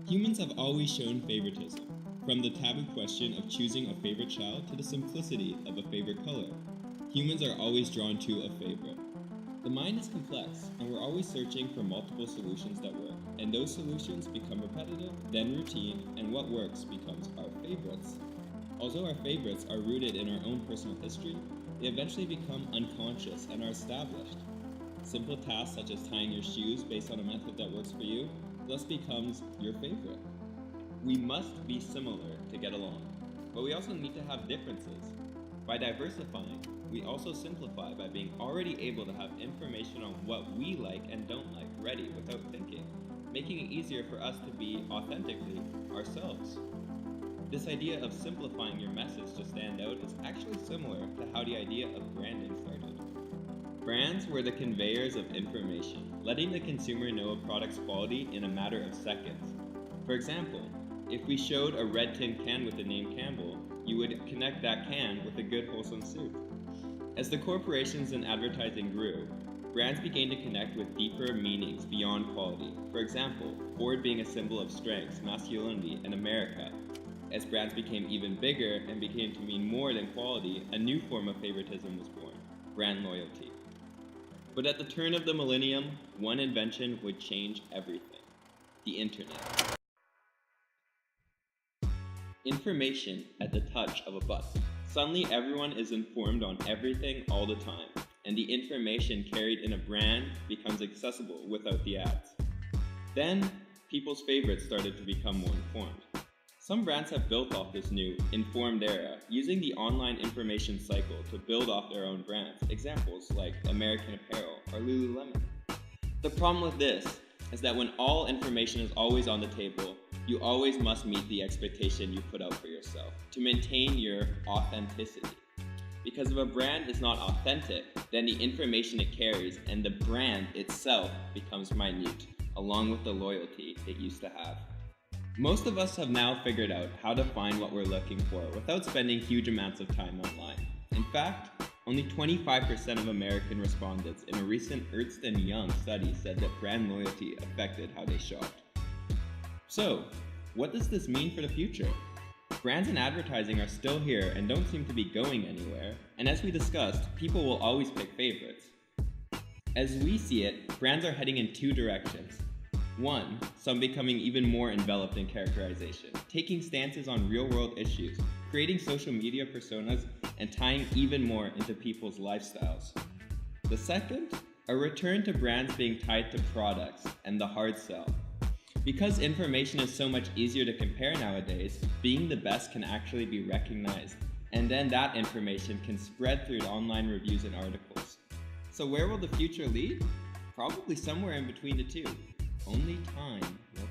Humans have always shown favoritism, from the taboo question of choosing a favorite child to the simplicity of a favorite color. Humans are always drawn to a favorite. The mind is complex, and we're always searching for multiple solutions that work, and those solutions become repetitive, then routine, and what works becomes our favorites. Although our favorites are rooted in our own personal history, they eventually become unconscious and are established. Simple tasks such as tying your shoes based on a method that works for you thus becomes your favorite. We must be similar to get along, but we also need to have differences. By diversifying, we also simplify by being already able to have information on what we like and don't like ready without thinking, making it easier for us to be authentically ourselves. This idea of simplifying your message to stand out is actually similar to how the idea of branding started. Brands were the conveyors of information, letting the consumer know a product's quality in a matter of seconds. For example, if we showed a red tin can with the name Campbell, you would connect that can with a good wholesome soup. As the corporations and advertising grew, brands began to connect with deeper meanings beyond quality. For example, Ford being a symbol of strength, masculinity, and America. As brands became even bigger and began to mean more than quality, a new form of favoritism was born: brand loyalty. But at the turn of the millennium, one invention would change everything: the internet. Information at the touch of a button. Suddenly everyone is informed on everything all the time, and the information carried in a brand becomes accessible without the ads. Then, people's favorites started to become more informed. Some brands have built off this new, informed era, using the online information cycle to build off their own brands, examples like American Apparel or Lululemon. The problem with this is that when all information is always on the table, you always must meet the expectation you put out for yourself to maintain your authenticity. Because if a brand is not authentic, then the information it carries and the brand itself becomes minute, along with the loyalty it used to have. Most of us have now figured out how to find what we're looking for without spending huge amounts of time online. In fact, only 25% of American respondents in a recent Ernst & Young study said that brand loyalty affected how they shopped. So, what does this mean for the future? Brands and advertising are still here and don't seem to be going anywhere, and as we discussed, people will always pick favorites. As we see it, brands are heading in two directions. One, some becoming even more enveloped in characterization, taking stances on real-world issues, creating social media personas, and tying even more into people's lifestyles. The second, a return to brands being tied to products and the hard sell. Because information is so much easier to compare nowadays, being the best can actually be recognized, and then that information can spread through online reviews and articles. So where will the future lead? Probably somewhere in between the two. Only time will